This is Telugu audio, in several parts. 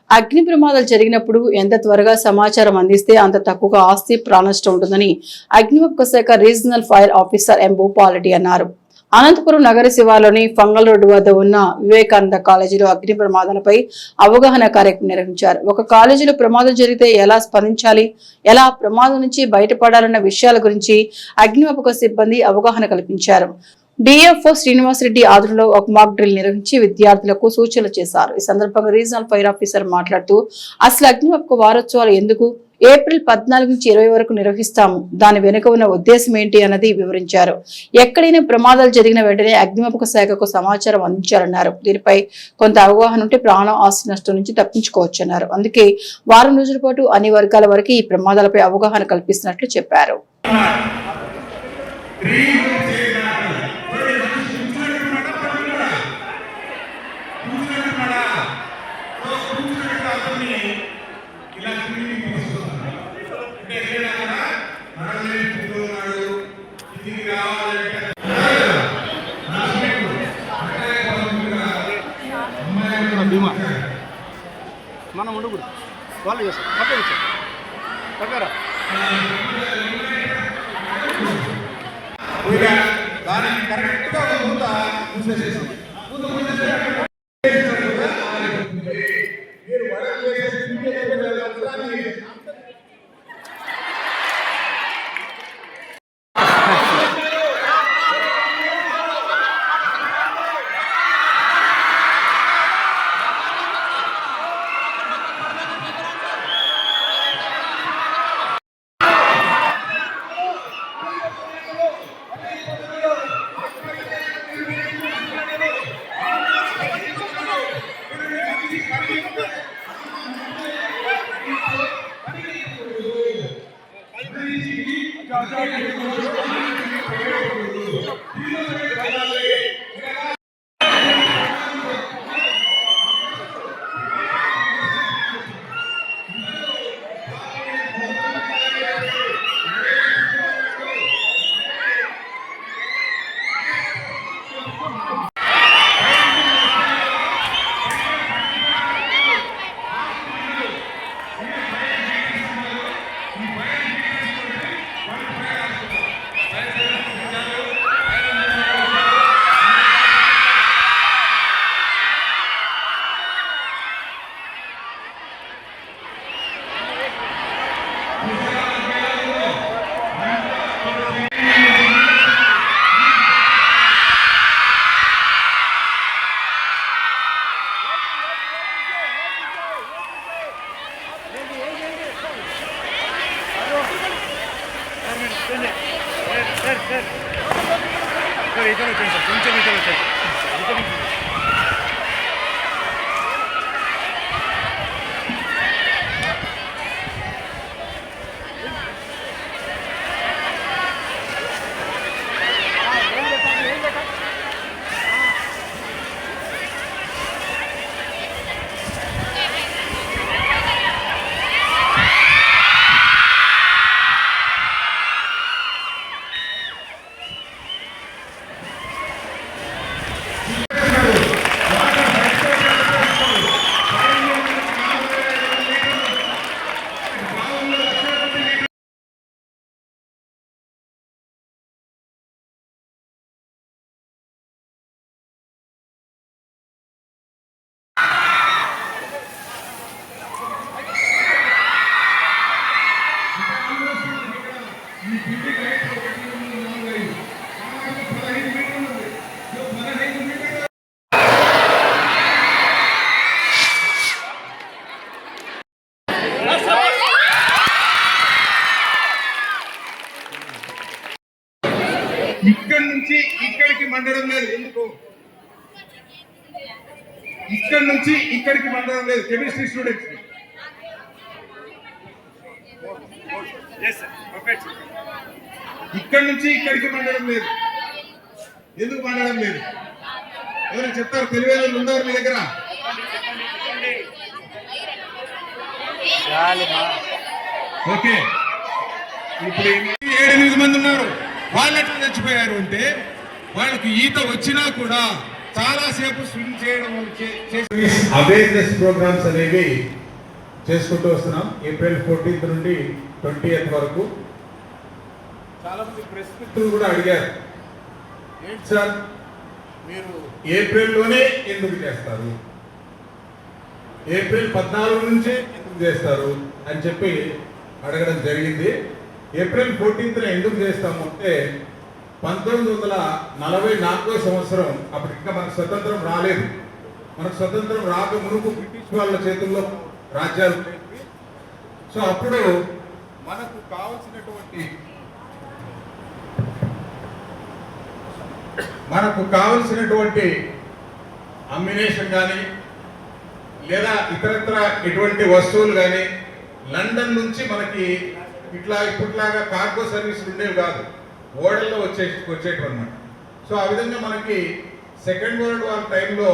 అగ్ని ప్రమాదాలు జరిగినప్పుడు ఎంత త్వరగా సమాచారం అందిస్తే అంత తక్కువగా ఆస్తి ప్రాణనష్టం ఉంటుందని అగ్నిమాపక శాఖ regional fire officer M Bhupal Reddy అన్నారు. అనంతపురం నగర శివార్లోని ఫంగల్ రోడ్డు వద్ద ఉన్న వివేకానంద కాలేజీలో అగ్ని ప్రమాదాలపై అవగాహన కార్యక్రమం నిర్వహించారు. ఒక కాలేజీలో ప్రమాదం జరిగితే ఎలా స్పందించాలి, ఎలా ప్రమాదం నుంచి బయటపడాలన్న విషయాల గురించి అగ్నిమాపక సిబ్బంది అవగాహన కల్పించారు. డిఎఫ్ఓ శ్రీనివాసరెడ్డి ఆధ్వర్యంలో ఒక మాక్ డ్రిల్ నిర్వహించి విద్యార్థులకు సూచనలు చేశారు. ఈ సందర్భంగా రీజనల్ ఫైర్ ఆఫీసర్ మాట్లాడుతూ అసలు అగ్నిమాపక వారోత్సవాలు ఎందుకు, ఏప్రిల్ 14 నుంచి 20 వరకు నిర్వహిస్తాము, దాని వెనుక ఉన్న ఉద్దేశం ఏంటి అన్నది వివరించారు. ఎక్కడైనా ప్రమాదాలు జరిగిన వెంటనే అగ్నిమాపక శాఖకు సమాచారం అందించాలన్నారు. దీనిపై కొంత అవగాహన ఉంటే ప్రాణం ఆస్తి నష్టం నుంచి తప్పించుకోవచ్చన్నారు. అందుకే వారం రోజుల పాటు అన్ని వర్గాల వరకు ఈ ప్రమాదాలపై అవగాహన కల్పిస్తున్నట్లు చెప్పారు. మనం ఉండకూడదు, వాళ్ళు చేస్తారు పక్కన పక్కరా దానికి కరెక్ట్గా ఇతను వచ్చాను సార్, కొంచెం ఇతను వచ్చాను. ఇక్కడి నుంచి ఇక్కడికి మండడం లేదు. ఎందుకు ఇక్కడి నుంచి ఇక్కడికి మండడం లేదు? కెమిస్ట్రీ స్టూడెంట్స్ ఇక్కడి నుంచి ఇక్కడికి మండడం లేదు. ఎందుకు మండడం లేదు? ఎవరైనా చెప్తారు? తెలివేలు ఉన్నారు మీ దగ్గర? ఓకే, ఇప్పుడు 7-8 మంది ఉన్నారు. వాళ్ళు ఎట్లా చచ్చిపోయారు అంటే వాళ్ళకి ఈత వచ్చినా కూడా చాలాసేపు స్విమ్ చేయడం అవేర్నెస్ ప్రోగ్రామ్స్ అనేవి చేసుకుంటూ వస్తున్నాం. ఏప్రిల్ 14th నుండి 20th వరకు. చాలా మంది ప్రెస్ మిత్రులు కూడా అడిగారు, ఏంటి సార్ మీరు ఏప్రిల్లోనే ఎందుకు చేస్తారు, ఏప్రిల్ 14 నుంచే ఎందుకు చేస్తారు అని చెప్పి అడగడం జరిగింది. ఏప్రిల్ 14th ఎందుకు చేస్తాము అంటే 1944 సంవత్సరం, అప్పుడు ఇంకా మనకు స్వతంత్రం రాలేదు. మనకు స్వతంత్రం రాక మునుపు బ్రిటిష్ వాళ్ళ చేతుల్లో రాజ్యాలు ఉండేవి. సో అప్పుడు మనకు కావలసినటువంటి అమ్యునేషన్ కానీ లేదా ఇతరత్ర ఎటువంటి వస్తువులు కానీ లండన్ నుంచి మనకి ఇప్పట్లాగా కార్గో సర్వీసులు ఉండేవి కాదు, ఓడల్లో వచ్చేటివి అనమాట. సో ఆ విధంగా మనకి సెకండ్ వరల్డ్ వార్ టైంలో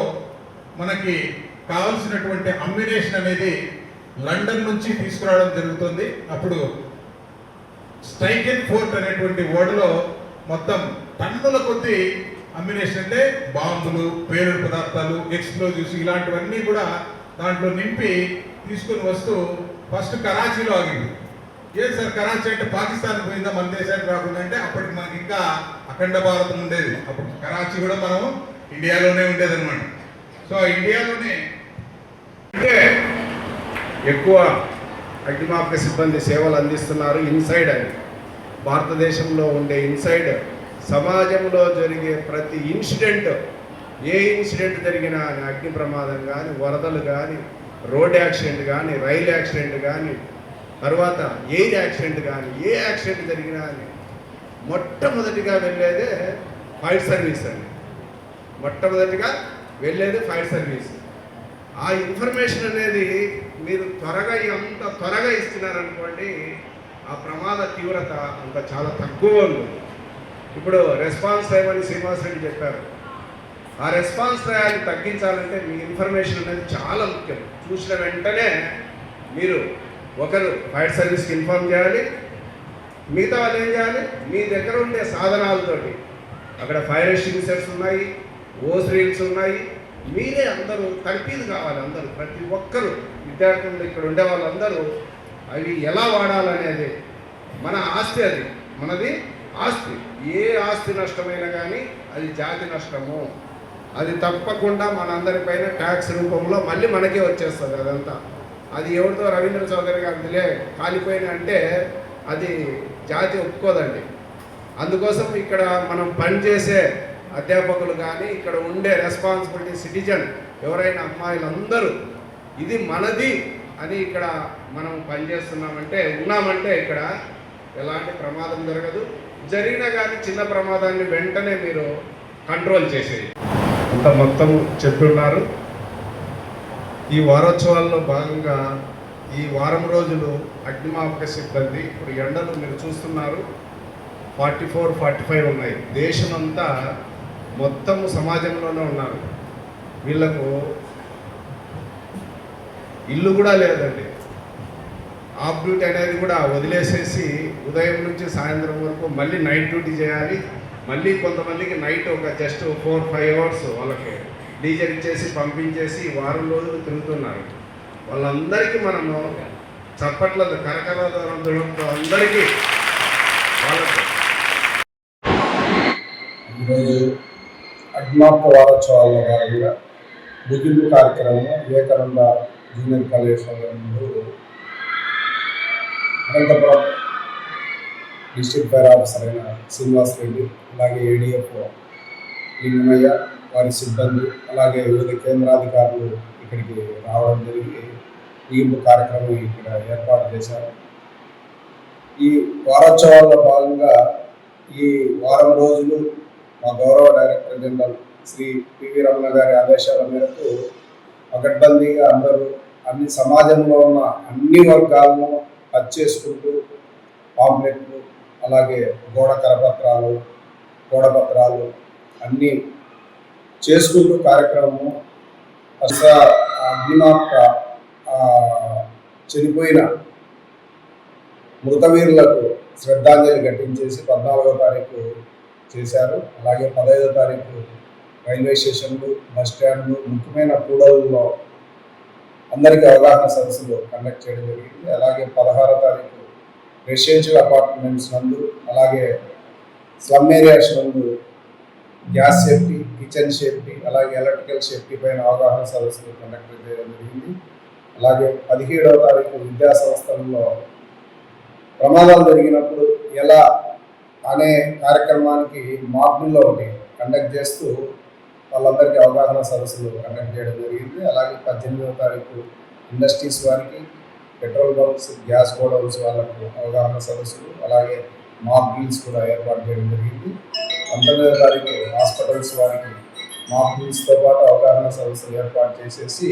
మనకి కావాల్సినటువంటి అమ్యునేషన్ అనేది లండన్ నుంచి తీసుకురావడం జరుగుతుంది. అప్పుడు స్ట్రైకెన్ ఫోర్ట్ అనేటువంటి ఓడలో మొత్తం టన్నుల కొద్ది అమ్యునేషన్ అంటే బాంబులు, పేలుడు పదార్థాలు, ఎక్స్ప్లోజివ్స్ ఇలాంటివన్నీ కూడా దాంట్లో నింపి తీసుకుని వస్తూ ఫస్ట్ కరాచీలో ఆగింది. ఏం సార్ కరాచీ అంటే పాకిస్తాన్ పోయిందా, మన దేశానికి రాకుండా అంటే అప్పటికి మనకి ఇంకా అఖండ భారతం ఉండేది. అప్పుడు కరాచీ కూడా మనం ఇండియాలోనే ఉండేది అనమాట. సో ఇండియాలోనే అంటే ఎక్కువ అగ్నిమాపక సిబ్బంది సేవలు అందిస్తున్నారు. ఇన్సైడ్ అని భారతదేశంలో ఉండే ఇన్సైడ్ సమాజంలో జరిగే ప్రతి ఇన్సిడెంట్, ఏ ఇన్సిడెంట్ జరిగినా అగ్ని ప్రమాదం కానీ, వరదలు కానీ, రోడ్ యాక్సిడెంట్ కానీ, రైలు యాక్సిడెంట్ కానీ, తర్వాత ఎయిర్ యాక్సిడెంట్ కానీ, ఏ యాక్సిడెంట్ జరిగినా అని మొట్టమొదటిగా వెళ్ళేదే ఫైర్ సర్వీస్ అండి. మొట్టమొదటిగా వెళ్ళేది ఫైర్ సర్వీస్. ఆ ఇన్ఫర్మేషన్ అనేది మీరు ఎంత త్వరగా ఇస్తున్నారనుకోండి, ఆ ప్రమాద తీవ్రత అంత చాలా తక్కువ ఉంది. ఇప్పుడు రెస్పాన్స్ టైం అని శ్రీనివాస్ రెడ్డి చెప్పారు. ఆ రెస్పాన్స్ టైంని తగ్గించాలంటే మీ ఇన్ఫర్మేషన్ అనేది చాలా ముఖ్యం. చూసిన వెంటనే మీరు ఒకరు ఫైర్ సర్వీస్కి ఇన్ఫార్మ్ చేయాలి, మిగతా వాళ్ళు ఏం చేయాలి, మీ దగ్గర ఉండే సాధనాలతోటి, అక్కడ ఫైర్ ఎక్స్టింగ్విషర్స్ ఉన్నాయి, ఓస్ రీల్స్ ఉన్నాయి, మీరే అందరూ తర్ఫీదు కావాలి. అందరూ ప్రతి ఒక్కరు విద్యార్థులు ఇక్కడ ఉండే వాళ్ళందరూ అవి ఎలా వాడాలనేది మన ఆస్తి, అది మనది ఆస్తి. ఏ ఆస్తి నష్టమైనా కానీ అది జాతి నష్టము. అది తప్పకుండా మనందరిపైన ట్యాక్స్ రూపంలో మళ్ళీ మనకే వచ్చేస్తుంది అదంతా. అది ఎవరితో రవీంద్ర చౌదరి గారిదిలే కాలిపోయిన అంటే అది జాతి ఒప్పుకోదండి. అందుకోసం ఇక్కడ మనం పనిచేసే అధ్యాపకులు కానీ, ఇక్కడ ఉండే రెస్పాన్సిబిలిటీ సిటిజన్ ఎవరైనా అమ్మాయిలందరూ ఇది మనది అని ఇక్కడ మనం పనిచేస్తున్నామంటే, ఉన్నామంటే ఇక్కడ ఎలాంటి ప్రమాదం జరగదు. జరిగినా కానీ చిన్న ప్రమాదాన్ని వెంటనే మీరు కంట్రోల్ చేసేది అంత మొత్తం చెప్తున్నారు. ఈ వారోత్సవాల్లో భాగంగా ఈ వారం రోజులు అగ్నిమాపక సిబ్బంది, ఇప్పుడు ఎండలు మీరు చూస్తున్నారు 44, 45 ఉన్నాయి. దేశమంతా మొత్తం సమాజంలోనే ఉన్నారు. వీళ్ళకు ఇల్లు కూడా లేదండి. ఆఫ్ డ్యూటీ అనేది కూడా వదిలేసేసి ఉదయం నుంచి సాయంత్రం వరకు మళ్ళీ నైట్ డ్యూటీ చేయాలి. మళ్ళీ కొంతమందికి నైట్ ఒక జస్ట్ 4-5 అవర్స్ వాళ్ళకి డీజర్ ఇచ్చేసి పంపించేసి వారం రోజులు తిరుగుతున్నారు. వాళ్ళందరికీ మనము చప్పట్లతో కరకరతో అందరికీ వాళ్ళకు ఈరోజు అగ్నిమాపక వారోత్సవాల్లో భాగంగా ముగింపు కార్యక్రమం వివేకానంద జూనియర్ కళాశాల ముందు అనంతపురం డిస్ట్రిక్ట్ ఫైర్ ఆఫీసర్ అయిన శ్రీనివాస్ రెడ్డి, అలాగే ఏడీఎఫ్ లింగమయ్య, వారి సిబ్బంది, అలాగే వివిధ కేంద్రాధికారులు ఇక్కడికి రావడం జరిగి ముగింపు కార్యక్రమం ఇక్కడ ఏర్పాటు చేశారు. ఈ వారోత్సవాల్లో భాగంగా ఈ వారం రోజులు మా గౌరవ డైరెక్టర్ జనరల్ శ్రీ పివి రమణ గారి ఆదేశాల మేరకు పకడ్బందీగా అందరూ అన్ని సమాజంలో ఉన్న అన్ని వర్గాలను టచ్ చేసుకుంటూ పాంప్లెట్లు, అలాగే గోడపత్రాలు అన్నీ చేసుకుంటూ కార్యక్రమము అగ్నిమాపక చనిపోయిన మృతవీరులకు శ్రద్ధాంజలి ఘటించేసి 14వ తారీఖు చేశారు. అలాగే 15వ తారీఖు రైల్వే స్టేషన్లు, బస్ స్టాండ్లు, ముఖ్యమైన కూడళ్లలో అందరికీ అవగాహన సదస్సులు కండక్ట్ చేయడం జరిగింది. అలాగే 16వ తారీఖు రెసిడెన్షియల్ అపార్ట్మెంట్స్ నందు, అలాగే స్లమ్ ఏరియాస్ నందు గ్యాస్ సేఫ్టీ, కిచెన్ సేఫ్టీ, అలాగే ఎలక్ట్రికల్ సేఫ్టీ పైన అవగాహన సదస్సులు కండక్ట్ చేయడం జరిగింది. అలాగే 17వ తారీఖు విద్యా సంస్థల్లో ప్రమాదాలు జరిగినప్పుడు ఎలా అనే కార్యక్రమానికి మాడ్యూల్లో ఒకటి కండక్ట్ చేస్తూ వాళ్ళందరికీ అవగాహన సదస్సులు కండక్ట్ చేయడం జరిగింది. అలాగే 18వ తారీఖు ఇండస్ట్రీస్ వారికి, పెట్రోల్ బంక్స్, గ్యాస్ గోడౌన్స్ వాళ్ళకు అవగాహన సదస్సులు, అలాగే మాక్ డ్రిల్స్ కూడా ఏర్పాటు చేయడం జరిగింది. 19వ తారీఖు హాస్పిటల్స్ వారికి మాక్ డ్రిల్స్తో పాటు అవగాహన సదస్సులు ఏర్పాటు చేసేసి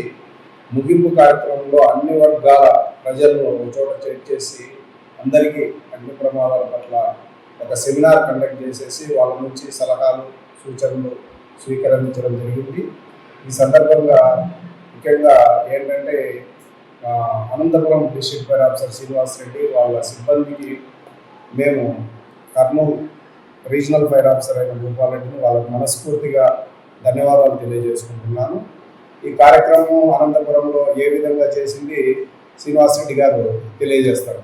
ముగింపు కార్యక్రమంలో అన్ని వర్గాల ప్రజలను ఒక చోట చేసి అందరికీ అగ్ని ప్రమాదాల పట్ల ఒక సెమినార్ కండక్ట్ చేసేసి వాళ్ళ నుంచి సలహాలు, సూచనలు స్వీకరించడం జరిగింది. ఈ సందర్భంగా ముఖ్యంగా ఏంటంటే Anantapuram district fire officer Srinivas Reddy వాళ్ళ సిబ్బందికి మేము కర్నూలు రీజనల్ ఫైర్ ఆఫీసర్ అయిన భూపాల్ రెడ్డిని వాళ్ళకు మనస్ఫూర్తిగా ధన్యవాదాలు తెలియజేసుకుంటున్నాను. ఈ కార్యక్రమం అనంతపురంలో ఏ విధంగా చేసింది శ్రీనివాస్ రెడ్డి గారు తెలియజేస్తారు.